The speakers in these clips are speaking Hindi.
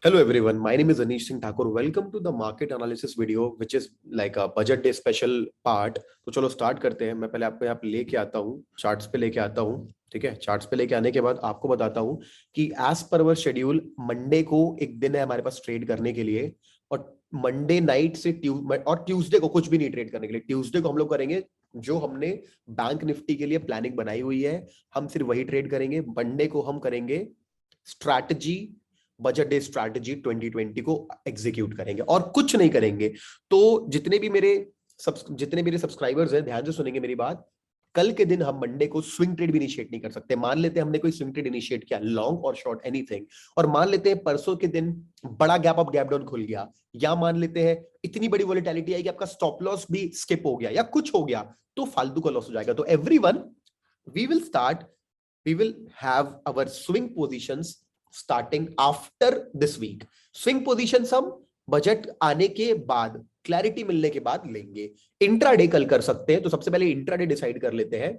Hello everyone, my name is Anish Singh Thakur. Welcome to the market analysis video, which is like a budget day special part. तो चलो स्टार्ट करते हैं। मैं पहले आपको यहाँ पे लेके आता हूँ, चार्ट्स पे लेके आता हूँ। ठीक है, चार्ट्स पे लेके आने के बाद आपको बताता हूँ कि एज पर अवर शेड्यूल मंडे को एक दिन है हमारे पास ट्रेड करने के लिए। और मंडे नाइट से ट्यूसडे को कुछ भी नहीं ट्रेड करने के लिए। ट्यूसडे को हम लोग करेंगे जो हमने बैंक निफ्टी के लिए प्लानिंग बनाई हुई है, हम सिर्फ वही ट्रेड करेंगे। मंडे को हम करेंगे स्ट्रैटेजी, बजट डे स्ट्रैटेजी 2020 को एग्जीक्यूट करेंगे और कुछ नहीं करेंगे। तो जितने मेरे सब्सक्राइबर्स हैं ध्यान से सुनेंगे मेरी बात। कल के दिन हम मंडे को स्विंग ट्रेड भी इनिशिएट नहीं कर सकते। मान लेते हैं हमने कोई स्विंग ट्रेड इनिशिएट किया, लॉन्ग और शॉर्ट एनीथिंग, और मान लेते हैं परसों के दिन बड़ा गैप अप गैप डाउन खुल गया, या मान लेते हैं इतनी बड़ी वॉलेटिलिटी आई कि आपका स्टॉप लॉस भी स्किप हो गया या कुछ हो गया, तो फालतू का लॉस हो जाएगा। तो everyone, we will start we will have our swing positions starting after this week. swing positions हम बजट आने के बाद, क्लैरिटी मिलने के बाद लेंगे। इंट्राडे कल कर सकते हैं, तो सबसे पहले इंट्राडे डिसाइड कर लेते हैं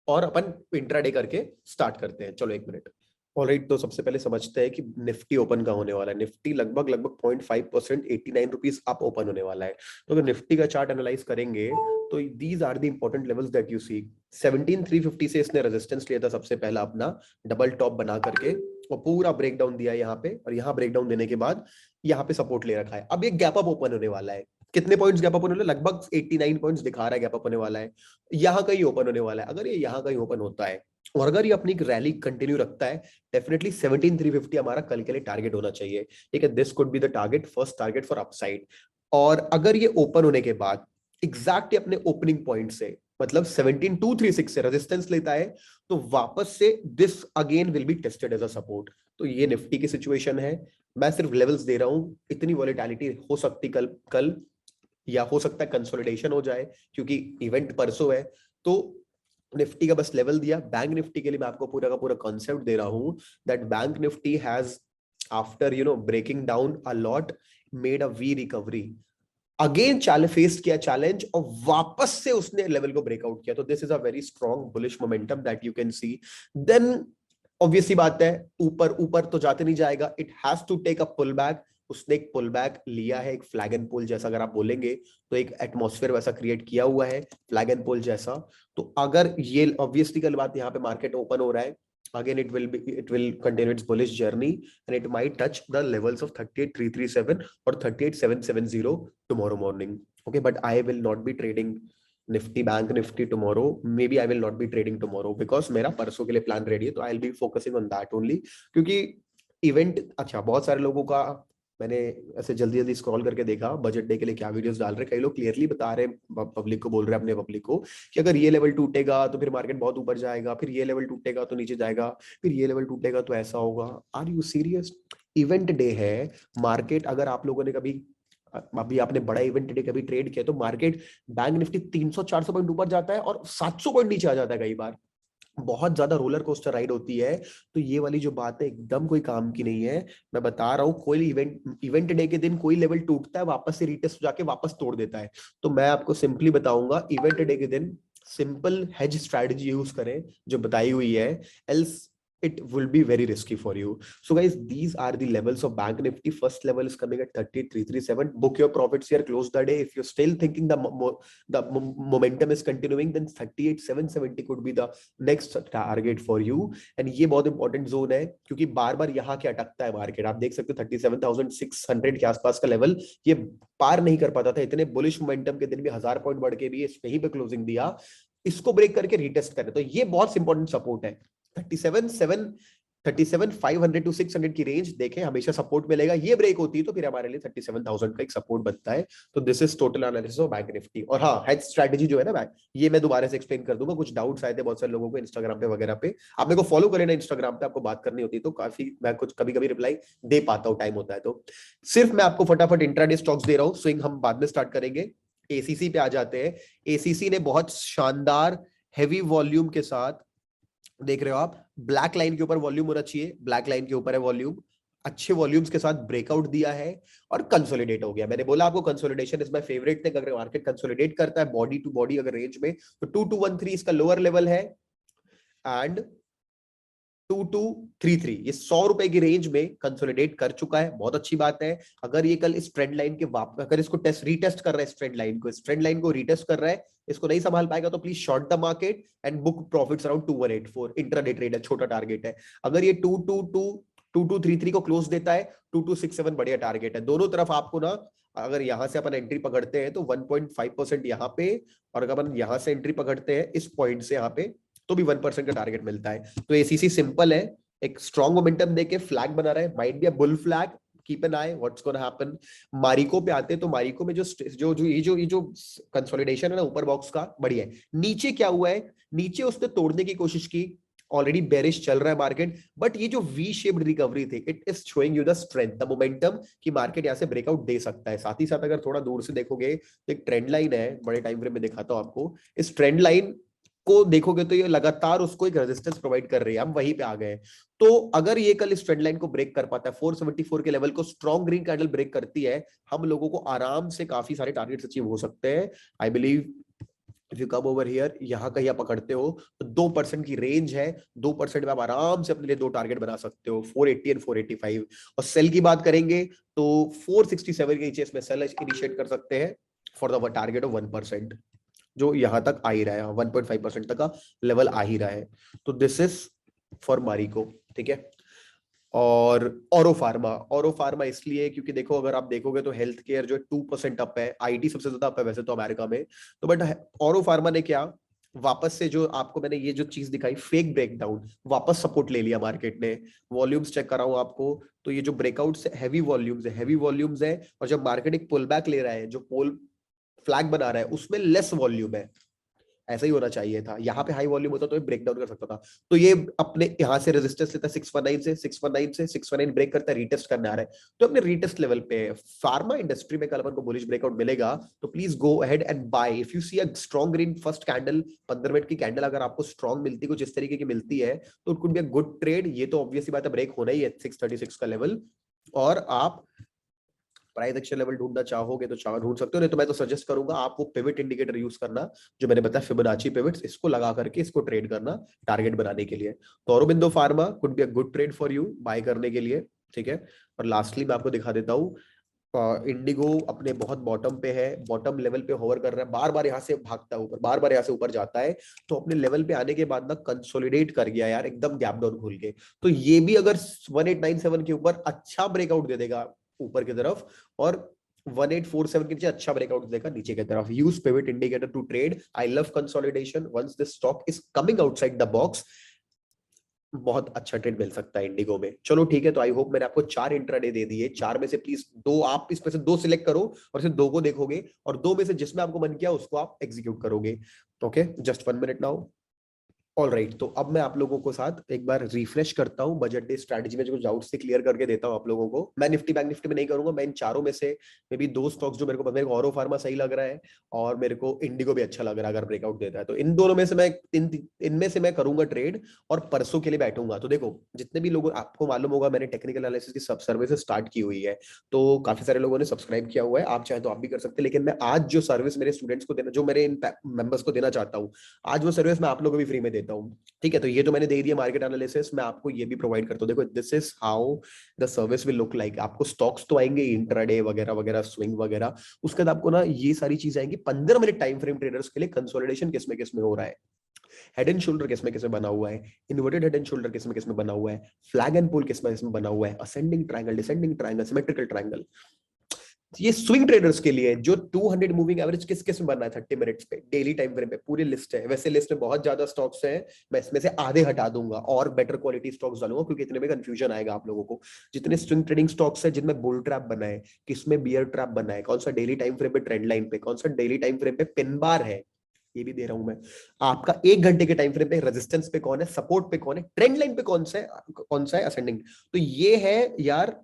और अपन इंट्राडे करके स्टार्ट करते हैं। चलो एक मिनट। ऑलराइट, तो सबसे पहले समझते हैं कि निफ्टी ओपन का होने वाला है। निफ्टी लगभग लगभग 0.5% 89 रुपीज अप ओपन होने वाला है। तो अगर निफ्टी का चार्ट एनालाइज करेंगे तो these are the important levels that you see. 17350 से इसने रेजिस्टेंस लिया था सबसे पहला अपना, डबल टॉप बना करके, और पूरा ब्रेकडाउन दिया यहाँ पे, और यहाँ ब्रेकडाउन देने के बाद यहाँ पे सपोर्ट ले रखा है। अब ये गैप अप ओपन होने वाला है। कितने पॉइंट्स गैप अप होने वाला है? लगभग 89 पॉइंट्स दिखा रहा है गैप अप होने वाला है। यहाँ कहीं ओपन होने वाला है। अगर ये यहाँ कहीं ओपन होता है और अगर ये अपनी रैली कंटिन्यू रखता है, डेफिनेटली 17350 हमारा कल के लिए टारगेट होना चाहिए। ठीक है, this could be the target, first target for upside. और अगर ये ओपन होने के बाद एग्जैक्टली अपने ओपनिंग पॉइंट से, मतलब 17236 से रेजिस्टेंस लेता है, तो वापस से this again will be tested as a support. तो ये निफ्टी की सिचुएशन है। मैं सिर्फ लेवल्स दे रहा हूं। इतनी वॉलेटिलिटी हो सकती कल, या हो सकता है कंसोलिडेशन हो जाए, क्योंकि इवेंट परसों है। तो निफ्टी का बस लेवल दिया। बैंक निफ्टी के लिए मैं आपको पूरा का पूरा कॉन्सेप्ट दे रहा हूं that bank Nifty has, after breaking down a lot, made a V recovery, again face किया चैलेंज, और वापस से उसने लेवल को ब्रेकआउट किया। तो this is a very strong bullish momentum that you can see. Then obviously बात है, ऊपर ऊपर तो जाते नहीं जाएगा, it has to take a pull back. उसने एक पुल बैक लिया है, एक फ्लैग एंड पुल जैसा अगर आप बोलेंगे, तो एक एटमॉस्फेयर वैसा क्रिएट किया हुआ है, फ्लैग एंड पुल जैसा। तो अगर ये ऑब्वियसली कल बात, यहाँ पे मार्केट ओपन हो रहा है, again it will continue its bullish journey, and it might touch the levels of 38337 or 38770 tomorrow morning. Okay, but I will not be trading Nifty, bank Nifty tomorrow. Maybe I will not be trading tomorrow because मेरा परसों के लिए प्लान रेडी है, तो I'll be focusing on that only. क्योंकि इवेंट, अच्छा, बहुत सारे लोगों का मैंने ऐसे जल्दी जल्दी स्क्रॉल करके देखा बजट डे के लिए क्या वीडियोस डाल रहे। कई लोग क्लियरली बता रहे, पब्लिक को बोल रहे हैं, अपने पब्लिक को, कि अगर ये लेवल टूटेगा तो फिर मार्केट बहुत ऊपर जाएगा, फिर ये लेवल टूटेगा तो नीचे जाएगा, फिर ये लेवल टूटेगा तो ऐसा होगा। Are you serious? Event day है मार्केट। अगर आप लोगों ने कभी, अभी आपने बड़ा इवेंट डे कभी ट्रेड किया, तो मार्केट, बैंक निफ्टी 300-400 पॉइंट ऊपर जाता है और 700 पॉइंट नीचे आ जाता है कई बार। बहुत ज्यादा रोलर कोस्टर राइड होती है। तो ये वाली जो बात है एकदम कोई काम की नहीं है। मैं बता रहा हूँ, कोई इवेंट डे के दिन कोई लेवल टूटता है, वापस से रीटेस्ट जाके वापस तोड़ देता है। तो मैं आपको सिंपली बताऊंगा, इवेंट डे के दिन सिंपल हेज स्ट्रैटेजी यूज करें जो बताई हुई है, else it will be very risky for you. So guys, these are the levels of bank nifty. First level is coming at 30337. Book your profits here, close the day. If you're still thinking the momentum is continuing, then 38770 could be the next target for you. And ये बहुत इंपॉर्टेंट जोन है, क्योंकि बार बार यहाँ क्या अटकता है मार्केट। आप देख सकते हो 37600 के आसपास का लेवल ये पार नहीं कर पाता था। इतने बुलिश मोमेंटम के दिन भी 1000 पॉइंट बढ़ के भी यहीं पे क्लोजिंग दिया। इसको ब्रेक करके रीटेस्ट करें, तो ये बहुत इंपॉर्टेंट सपोर्ट है। 37500 टू 600 की रेंज देखें, हमेशा सपोर्ट मिलेगा। ये ब्रेक होती है तो फिर हमारे लिए 37000 का एक सपोर्ट बनता है। तो this is total analysis of bank Nifty. और हाँ, हेज स्ट्रेटजी जो है ना, ये मैं दोबारा से एक्सप्लेन कर दूंगा। कुछ डाउट्स आए थे बहुत सारे लोगों को इंस्टाग्राम पे वगैरह पे। आप मेरे को फॉलो करें ना इंस्टाग्राम पे, आपको बात करनी होती है तो काफी मैं कुछ कभी कभी रिप्लाई दे पाता हूँ, टाइम होता है तो। सिर्फ मैं आपको फटाफट इंट्राडे स्टॉक्स दे रहा हूँ, स्विंग हम बाद में स्टार्ट करेंगे। एसीसी पे आ जाते हैं। एसीसी ने बहुत शानदार हेवी वॉल्यूम के साथ, देख रहे हो आप, ब्लैक लाइन के ऊपर वॉल्यूम होना चाहिए, ब्लैक लाइन के ऊपर है वॉल्यूम, अच्छे वॉल्यूम्स के साथ ब्रेकआउट दिया है और कंसोलिडेट हो गया। मैंने बोला आपको consolidation is my favourite thing. अगर मार्केट कंसोलिडेट करता है बॉडी टू बॉडी अगर रेंज में, तो 2213 इसका लोअर लेवल है, एंड 2233, ये 100 रुपए की रेंज में कंसोलिडेट कर चुका है, बहुत अच्छी बात है। अगर ये कल इस ट्रेंड लाइन के अगर इसको रीटेस्ट कर रहा है, इस ट्रेंड लाइन को रीटेस्ट कर रहा है, इसको नहीं संभाल पाएगा तो please short the market and book profits around 2184। Intraday trade है, छोटा टारगेट है। अगर ये 2233 को क्लोज देता है, 2267 बढ़िया टारगेट है। दोनों तरफ आपको ना, अगर यहां से अपन एंट्री पकड़ते हैं तो 1.5% यहाँ पे, और अगर अपन यहां से एंट्री पकड़ते हैं इस पॉइंट से यहाँ पे, तो भी 1% का टारगेट मिलता है। तो एसीसी सिंपल है, एक स्ट्रॉन्ग मोमेंटम देके फ्लैग बना रहा है, might be a bull flag, keep an I what's gonna happen. Marico पे आते हैं तो मारिको में जो कंसोलिडेशन है ना ऊपर बॉक्स का, बढ़िया है। नीचे क्या हुआ है, नीचे उसने तोड़ने की कोशिश की, ऑलरेडी बेरिश चल रहा है मार्केट, बट ये जो वी शेप्ड रिकवरी थी, it is showing you the strength, the momentum कि मार्केट यहां से ब्रेकआउट दे सकता है। साथ ही साथ अगर थोड़ा दूर से देखोगे तो एक ट्रेंड लाइन है, बड़े टाइम फ्रेम में दिखाता हूं आपको। इस ट्रेंड लाइन को देखोगे तो ये लगातार उसको एक रेजिस्टेंस प्रोवाइड कर रही है, हम वहीं पे आ गए। तो अगर ये कल इस ट्रेंड लाइन को ब्रेक कर पाता है, 474 के लेवल को स्ट्रॉन्ग ग्रीन कैंडल ब्रेक करती है, हम लोगों को आराम से काफी सारे टारगेट्स अचीव हो सकते हैं। I believe if you come over here, यहाँ कहीं आप पकड़ते हो तो 2% की रेंज है, 2% में आप आराम से अपने लिए दो टारगेट बना सकते हो, 480 एंड 485। और सेल की बात करेंगे तो 467 के नीचे इसमें सेल इनिशिएट कर सकते हैं फॉर द टारगेट ऑफ 1%, जो यहां तक आ ही रहा है, 1.5% तक का लेवल आ ही रहा है। तो दिस इज फॉर मारिको, ठीक है। और औरो फार्मा इसलिए क्योंकि देखो, अगर आप देखोगे तो हेल्थ केयर जो है 2% अप है, आईटी सबसे ज्यादा अप है वैसे तो अमेरिका में, तो बट औरो फार्मा ने क्या, वापस से जो आपको मैंने ये जो चीज दिखाई, फेक ब्रेकडाउन, वापस सपोर्ट ले लिया मार्केट ने। वॉल्यूम्स चेक कर रहा हूं आपको, तो ये जो ब्रेकआउट है हैवी वॉल्यूम्स है, और जब मार्केट एक पुल बैक ले रहा है, जो पोल फ्लैग बना रहा है, उसमें लेस वॉल्यूम है। ऐसा ही होना चाहिए था, यहाँ पे हाई वॉल्यूम होता तो ये ब्रेक डाउन कर सकता था। तो ये अपने यहाँ से रेजिस्टेंस लेता है 619 ब्रेक करता है, रीटेस्ट करने आ रहा है, तो अपने रीटेस्ट लेवल पे फार्मा इंडस्ट्री में कल अपन को बुलिश ब्रेकआउट मिलेगा, तो please go ahead and buy if you see a strong green first candle, 15 minute की कैंडल अगर आपको स्ट्रॉन्ग मिलती, कुछ इस तरीके की मिलती है, तो it could be a good trade. ये तो ऑब्वियसली बात है, ब्रेक होना ही है 636 का लेवल, और आप प्राइस एक्शन लेवल ढूंढना चाहोगे तो ढूंढ सकते हो, नहीं तो मैं तो सजेस्ट करूंगा आप वो पिवट इंडिकेटर यूज करना, जो मैंने बताया फिबोनाची पिवट्स, इसको लगा करके इसको ट्रेड करना टारगेट बनाने के लिए। तो Aurobindo Pharma could be a good trade for you buy करने के लिए, ठीक है। और लास्टली मैं आपको दिखा देता हूँ, इंडिगो अपने बहुत बॉटम पे है, बॉटम लेवल पे होवर कर रहा है, बार बार यहाँ से भागता है ऊपर, बार बार यहाँ से ऊपर जाता है, तो अपने लेवल पे आने के बाद ना कंसोलिडेट कर गया यार एकदम गैप डाउन खुल के। तो ये भी अगर 1897 के ऊपर अच्छा ब्रेकआउट दे देगा ऊपर की तरफ, और 1847 के नीचे अच्छा ब्रेकआउट देगा नीचे की तरफ, use pivot indicator to trade. I love consolidation, once this stock is coming outside the box, बहुत अच्छा ट्रेड मिल सकता है इंडिगो में। चलो ठीक है, तो आई होप मैंने आपको 4 इंट्राडे दे दिए, 4 में से प्लीज दो, आप इसमें से 2 सिलेक्ट करो और सिर्फ 2 को देखोगे, और 2 में से जिसमें आपको मन किया उसको आप एग्जीक्यूट करोगे। Okay, just 1 minute now. All right, तो अब मैं आप लोगों को साथ एक बार रिफ्रेश करता हूं बजट डे स्ट्रैटेजी में, जो डाउट्स से क्लियर करके देता हूं आप लोगों को। मैं निफ्टी बैंक निफ्टी में नहीं करूंगा, मैं इन चारों में से मे बी 2 स्टॉक्स जो मेरे को औरो फार्मा सही लग रहा है, और मेरे को इंडिगो भी अच्छा लग रहा है अगर ब्रेकआउट देता है, तो इन दोनों में से मैं इनमें से मैं करूंगा ट्रेड, और परसों के लिए बैठूंगा। तो देखो, जितने भी लोग, आपको मालूम होगा मैंने टेक्निकल एनालिसिस की सब सर्विसेज स्टार्ट की हुई है, तो काफी सारे लोगों ने सब्सक्राइब किया हुआ है, आप चाहे तो आप भी कर सकते हैं, लेकिन मैं आज जो सर्विस मेरे स्टूडेंट्स को देना, जो मेरे इन मेंबर्स को देना चाहता हूँ, आज वो सर्विस मैं आप लोगों को भी फ्री में देता हूँ, ठीक है। तो ये तो मैंने दे दिया मार्केट एनालिसिस, मैं आपको ये भी प्रोवाइड करता हूँ। देखो, this is how the service will look like. आपको स्टॉक्स तो आएंगे, इंट्राडे वगैरह वगैरह, स्विंग वगैरह, उसके बाद आपको ना ये सारी चीजें आएंगी 15 मिनट टाइम फ्रेम ट्रेडर्स के लिए, कंसोलिडेशन किस में हो रहा है, हेड एंड शोल्डर किस में बना हुआ है, इन्वर्टेड हेड एंड शोल्डर किस में बना हुआ है, फ्लैग एंड पुल किस में बना हुआ है, ascending triangle, descending triangle, symmetrical triangle. ये स्विंग ट्रेडर्स के लिए, जो 200 मूविंग एवरेज किस में बनना है 30 मिनट्स पे, डेली टाइम फ्रेम पे, पूरी लिस्ट है। वैसे लिस्ट में बहुत ज्यादा स्टॉक्स हैं, मैं इसमें से आधे हटा दूंगा और बेटर क्वालिटी स्टॉक्स डालूंगा, क्योंकि इतने में कंफ्यूजन आएगा आप लोगों को। जितने स्विंग ट्रेडिंग स्टॉक्स है, जिनमें बुल ट्रैप बना है, किसमें बियर ट्रैप बना है, कौन सा डेली टाइम फ्रेम पे ट्रेंड लाइन पे, कौन सा डेली टाइम फ्रेम पे पिन बार है, ये भी दे रहा हूं मैं आपका। 1 घंटे के टाइम फ्रेम पे रेजिस्टेंस पे कौन है, सपोर्ट पे कौन है, ट्रेंड लाइन पे कौन सा है असेंडिंग। तो ये है यार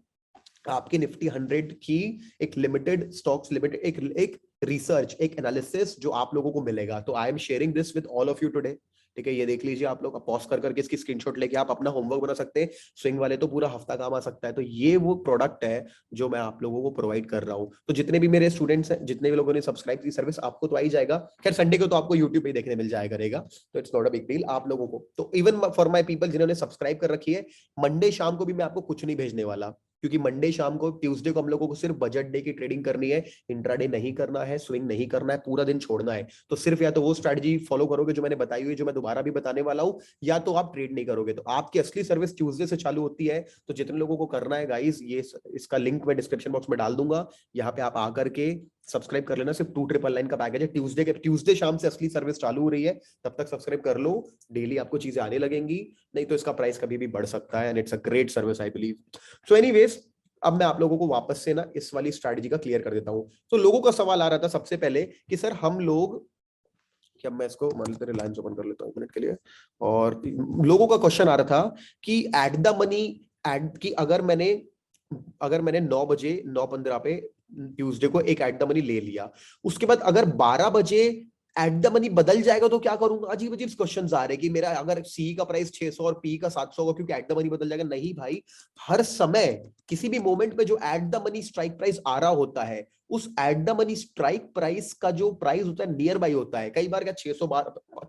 आपकी निफ्टी 100 की एक लिमिटेड स्टॉक्स, लिमिटेड एक रिसर्च, एक एनालिसिस जो आप लोगों को मिलेगा। तो I am sharing this with all of you today, ठीक है, ये देख लीजिए आप लोग, पॉज कर करके इसकी स्क्रीनशॉट लेके आप अपना होमवर्क बना सकते हैं। स्विंग वाले तो पूरा हफ्ता काम आ सकता है। तो ये वो प्रोडक्ट है जो मैं आप लोगों को प्रोवाइड कर रहा हूँ। तो जितने भी मेरे स्टूडेंट्स हैं, जितने भी लोगों ने सब्सक्राइब की सर्विस, आपको तो आ ही जाएगा। खैर संडे को तो आपको यूट्यूब पे देखने मिल जाया करेगा, तो it's not a big deal आप लोगों को। तो इवन फॉर माय पीपल जिन्होंने सब्सक्राइब कर रखी है, मंडे शाम को भी मैं आपको कुछ नहीं भेजने वाला, क्योंकि मंडे शाम को, ट्यूसडे को हम लोगों को सिर्फ बजट डे की ट्रेडिंग करनी है। इंट्राडे नहीं करना है, स्विंग नहीं करना है, पूरा दिन छोड़ना है। तो सिर्फ या तो वो स्ट्रैटेजी फॉलो करोगे जो मैंने बताई हुई, जो मैं दोबारा भी बताने वाला हूं, या तो आप ट्रेड नहीं करोगे। तो आपकी असली सर्विस ट्यूसडे से चालू होती है। तो जितने लोगों को करना है गाइस, ये इसका लिंक मैं डिस्क्रिप्शन बॉक्स में डाल दूंगा, यहाँ पे आप आकर के सब्सक्राइब कर लेना। सिर्फ 2999 का पैकेज है। ट्यूसडे शाम से असली सर्विस चालू हो रही है, तब तक सब्सक्राइब कर लो। डेली आपको चीजें आने लगेंगी, नहीं तो इसका प्राइस कभी भी बढ़ सकता है। And it's a great service I believe. So anyways, अब मैं आप लोगों को वापस से ना इस वाली स्ट्रैटेजी का क्लियर कर देता हूं। तो लोगों का सवाल आ रहा था सबसे पहले कि सर हम लोग, कि अब मैं इसको मान लीजिए रिलायंस ओपन कर लेता हूं 1 मिनट के लिए। और लोगों का क्वेश्चन आ रहा था कि एट द मनी, एड की अगर मैंने 9 बजे 9:15 पे ट्यूसडे को एक एट द मनी ले लिया, उसके बाद अगर 12 बजे एट द मनी बदल जाएगा तो क्या करूंगा? अजीब अजीब क्वेश्चन आ रहे हैं कि मेरा अगर सी का प्राइस 600 और पी का 700 होगा क्योंकि एट द मनी बदल जाएगा। नहीं भाई, हर समय किसी भी मोमेंट पे जो at the money strike price आ रहा होता है, उस at the money strike price का जो प्राइस होता है नियर बाई होता है। कई बार क्या 600,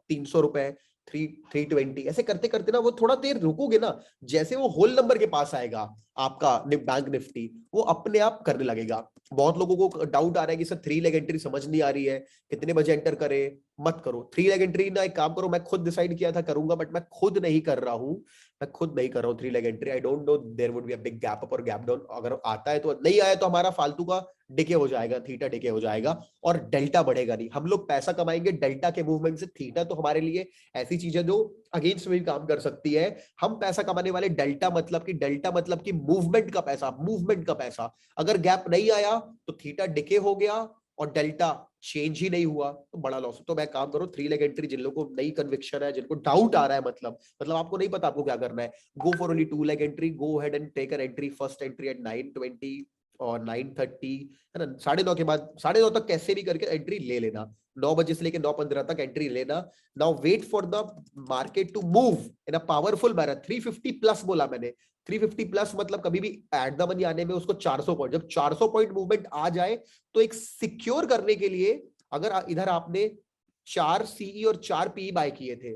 300 रुपए, 320, ऐसे करते करते ना वो थोड़ा देर रुकोगे ना, जैसे वो होल नंबर के पास आएगा आपका बैंक निफ्टी, वो अपने आप करने लगेगा। बहुत लोगों को डाउट आ रहा है कि सर 3 लेग एंट्री समझ नहीं आ रही है, कितने बजे एंटर करे? मत करो 3 लेग एंट्री ना, एक काम करो, मैं खुद डिसाइड किया था करूंगा, बट मैं खुद नहीं कर रहा हूं। मैं खुद नहीं कर रहा हूँ 3 leg entry. I don't know there would be a big gap up और गैप डाउन। अगर आता है तो, नहीं आया तो हमारा फालतू का डिके हो जाएगा, थीटा डिके हो जाएगा और डेल्टा बढ़ेगा नहीं। हम लोग पैसा कमाएंगे डेल्टा के मूवमेंट से। थीटा तो हमारे लिए ऐसी चीज है जो अगेंस्ट में भी काम कर सकती है। हम पैसा कमाने वाले डेल्टा मतलब कि मूवमेंट का पैसा, मूवमेंट का पैसा। अगर गैप नहीं आया तो थीटा डिके हो गया और डेल्टा चेंज ही नहीं हुआ तो बड़ा लॉस। तो मैं काम करो 3 लेग एंट्री, जिन लोगों को नई कन्विक्शन है, जिनको डाउट आ रहा है, मतलब आपको नहीं पता आपको क्या करना है, go for only 2 leg entry. Go head and take an entry, first entry at 9:20 और 9:30, है ना, 9:30 के बाद, 9:30 तक कैसे भी करके एंट्री ले लेना। 9 बजे से लेकर 9:15 तक एंट्री लेना। Now wait for the market to move in a powerful manner. 350 plus बोला मैंने, 350 प्लस मतलब कभी भी एट द मनी आने में उसको 400 पॉइंट, जब 400 पॉइंट मूवमेंट आ जाए तो एक सिक्योर करने के लिए, अगर इधर आपने 4 सीई और 4 पीई बाय किए थे,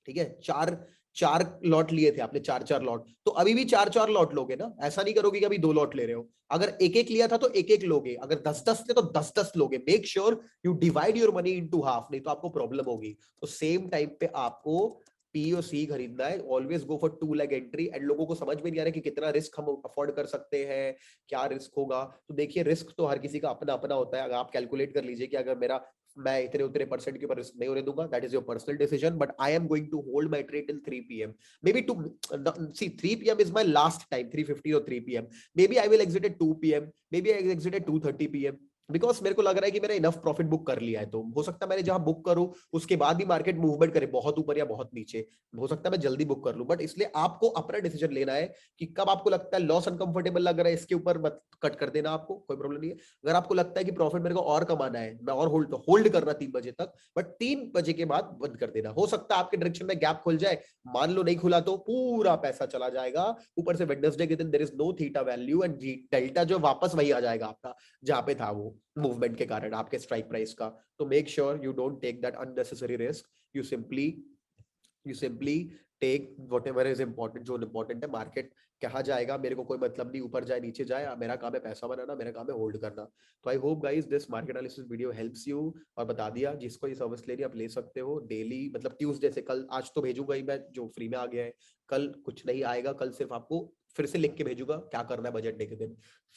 ठीक है, चार चार लॉट लिए थे आपने, 4 लॉट, तो अभी भी 4 लॉट लोगे ना? ऐसा नहीं करोगे कि अभी 2 लॉट ले रहे हो। अगर एक एक लिया था तो एक एक लोगे, अगर 10 थे तो 10 लोगे। Make sure you divide your money into half, नहीं तो आपको प्रॉब्लम होगी। तो सेम टाइम पे आपको पी और सी खरीदना है। Always go for 2 leg entry. And लोगों को समझ में नहीं आ रहा कि कितना रिस्क हम अफोर्ड कर सकते हैं, क्या रिस्क होगा। तो देखिए, रिस्क तो हर किसी का अपना अपना होता है। अगर आप कैलकुलेट कर लीजिए कि अगर मैं इतने उतने परसेंट के ऊपर रिस्क नहीं होने दूंगा, that is your personal decision, but I am going to hold my trade till 3 PM, maybe to see 3 PM is my last time, 3:50 और 3 PM, maybe I will exit at 2 PM, maybe I exit at 2:30 PM, because मेरे को लग रहा है कि मैंने इनफ प्रॉफिट बुक कर लिया है। तो हो सकता है मैंने जहां बुक करूं उसके बाद भी मार्केट मूवमेंट करे बहुत ऊपर या बहुत नीचे, हो सकता है मैं जल्दी बुक कर लूं। बट इसलिए आपको अपना डिसीजन लेना है कि कब आपको लगता है लॉस अनकंफर्टेबल लग रहा है, इसके ऊपर मत कट कर देना, आपको कोई प्रॉब्लम नहीं है। अगर आपको लगता है कि प्रॉफिट मेरे को और कमाना है, मैं और होल्ड करना 3 बजे तक, बट 3 बजे के बाद बंद कर देना। हो सकता है आपके डायरेक्शन में गैप खुल जाए, मान लो नहीं खुला तो पूरा पैसा चला जाएगा। ऊपर से वेडनेसडे के दिन there is no theta value and delta जो वापस वही आ जाएगा आपका जहां पे था वो मूवमेंट के कारण आपके स्ट्राइक प्राइस का। तो make sure you don't take that unnecessary risk. You simply take whatever is important. जो इंपॉर्टेंट है, मार्केट कहा जाएगा मेरे को कोई मतलब नहीं, ऊपर जाए नीचे जाए, मेरा काम है पैसा बनाना, मेरा काम है होल्ड करना। तो I hope guys this market analysis video helps you. और बता दिया, जिसको ये सर्विस लेनी आप ले सकते हो डेली, मतलब ट्यूसडे से। कल, आज तो भेजूंगा ही मैं जो फ्री में आ गया है, कल कुछ नहीं आएगा। कल सिर्फ आपको फिर से लिख के भेजूंगा क्या करना है बजट डे के दिन।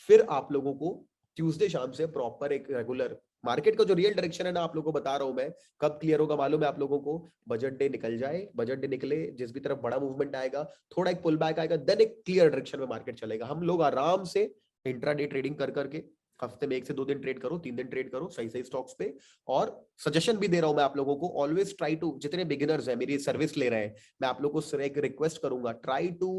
फिर आप लोगों को ट्यूसडे शाम से प्रॉपर एक रेगुलर मार्केट का जो रियल डायरेक्शन है ना, आप लोगों को बता रहा हूं मैं, कब क्लियर होगा मालूम है आप लोगों को? बजट डे निकल जाए, बजट डे निकले, जिस भी तरफ बड़ा मूवमेंट आएगा, थोड़ा एक पुल बैक आएगा, देन एक क्लियर डायरेक्शन में मार्केट चलेगा। हम लोग आराम से इंट्राडे ट्रेडिंग कर करके हफ्ते में 1 से 2 दिन ट्रेड करो, 3 दिन ट्रेड करो सही सही स्टॉक्स पे। और सजेशन भी दे रहा हूं मैं आप लोगों को, ऑलवेज ट्राई टू, जितने बिगिनर्स हैं मेरी सर्विस ले रहे हैं, मैं आप लोगों को एक रिक्वेस्ट करूंगा, try to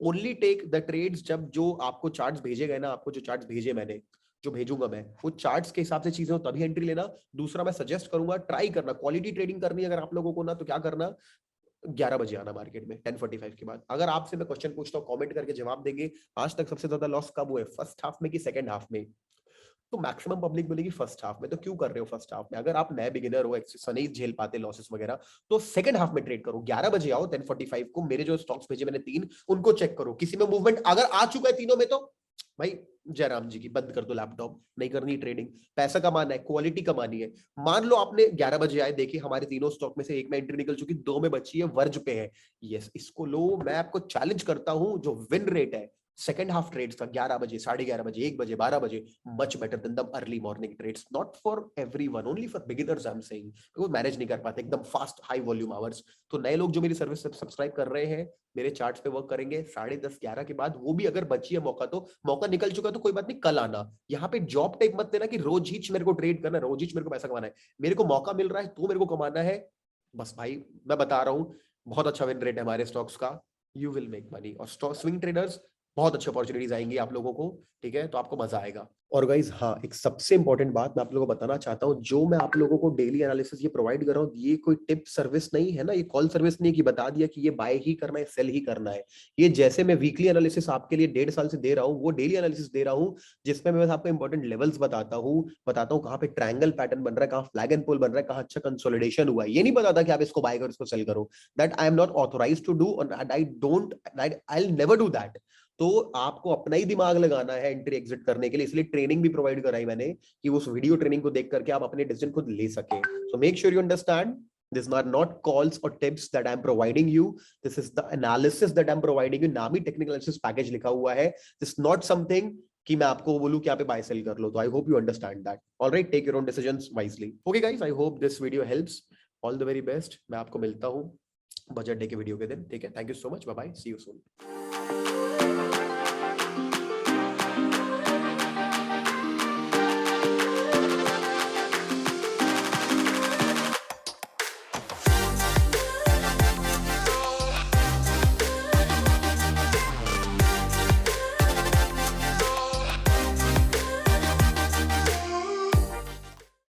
only take the trades जब जो आपको चार्ट्स भेजे गए ना, आपको जो चार्ट्स भेजे मैंने, जो भेजूंगा मैं, वो चार्ट्स के हिसाब से चीजें हो तभी एंट्री लेना। दूसरा मैं सजेस्ट करूंगा ट्राई करना, क्वालिटी ट्रेडिंग करनी है अगर आप लोगों को ना, तो क्या करना, 11 बजे आना मार्केट में 10:45 के बाद। अगर आपसे मैं क्वेश्चन पूछता हूँ कमेंट करके जवाब देंगे, आज तक सबसे ज्यादा लॉस कब हुए, फर्स्ट हाफ में कि सेकंड हाफ में? तो मैक्सिमम पब्लिक बोलेगी फर्स्ट हाफ में। तो क्यों कर रहे हो फर्स्ट हाफ में? अगर आप नए बिगिनर हो, नहीं झेल पाते लॉसेस वगैरह, तो सेकंड हाफ में ट्रेड करो। 11 बजे आओ 10:45 को, मेरे जो स्टॉक्स भेजे मैंने 3, उनको चेक करो, किसी में मूवमेंट अगर आ चुका है तीनों में, तो भाई जयराम जी की बंद कर दो लैपटॉप, नहीं करनी ट्रेडिंग। पैसा कमाना है, क्वालिटी कमानी है। मान लो आपने 11 बजे आए, देखिए हमारे तीनों स्टॉक में से एक में एंट्री निकल चुकी, 2 में बची है, वर्ज पे है, यस इसको लो। मैं आपको चैलेंज करता हूं, जो विन रेट है सेकंड हाफ ट्रेड्स का, 11 बजे, 11:30 बजे, 1 बजे, 12 बजे, much better than the early morning trades. Not for everyone, only for beginners I am saying. वो मैनेज नहीं कर पाते एकदम फास्ट हाई वॉल्यूम आवर्स। तो नए लोग जो मेरी सर्विस सब्सक्राइब कर रहे हैं, मेरे चार्ट्स पे वर्क करेंगे 10:30 11 के बाद, वो भी अगर बची है मौका, तो मौका निकल चुका तो कोई बात नहीं, कल आना। यहाँ पे जॉब टाइप मत लेना कि रोज ही मेरे को ट्रेड करना है, रोज ही मेरे को पैसा कमाना है। मेरे को मौका मिल रहा है तो मेरे को कमाना है, बस भाई मैं बता रहा हूँ, बहुत अच्छा विन रेट है हमारे स्टॉक्स का। You will make money. और स्टॉक स्विंग ट्रेडर्स, बहुत अच्छी अपॉर्चुनिटीज आएंगी आप लोगों को, ठीक है, तो आपको मजा आएगा। और गाइज हाँ, एक सबसे इंपॉर्टेंट बात मैं आप लोगों को बताना चाहता हूँ, जो मैं आप लोगों को डेली एनालिसिस ये प्रोवाइड कर रहा हूँ, ये कोई टिप सर्विस नहीं है ना, ये कॉल सर्विस नहीं है कि बता दिया कि ये बाय ही करना है, सेल ही करना है। ये जैसे मैं वीकली एनालिसिस आपके लिए 1.5 साल से दे रहा हूँ, वो डेली एनालिसिस दे रहा हूँ, जिसमें मैं बस आपको इंपॉर्टेंट लेवल्स बताता हूँ कहाँ पे ट्रायंगल पैटर्न बन रहा है, कहाँ फ्लैग एंड पुल बन रहा है, कहाँ अच्छा कंसोलिडेशन हुआ है। ये नहीं बताता कि आप इसको बाय करो, इसको सेल करो। That I am not authorize to do, I don't, I never do that. तो आपको अपना ही दिमाग लगाना है एंट्री एग्जिट करने के लिए, इसलिए ट्रेनिंग भी प्रोवाइड कराई मैंने, कि उस वीडियो ट्रेनिंग को देख करके आप अपने डिसीजन खुद ले सके। So make sure you understand, these are not calls or tips that I'm providing you, this is the analysis that I'm providing you। नाम ही टेक्निकल एनालिसिस पैकेज लिखा हुआ है, this is not something कि मैं आपको बोलूं कि आप बाय सेल कर लो। तो I hope you understand that. Alright, take your own decisions wisely. Okay guys, I hope this video helps. All the very best. मैं आपको मिलता हूं बजट डे के वीडियो के दिन, ठीक है। Thank you so much, bye bye, see you soon.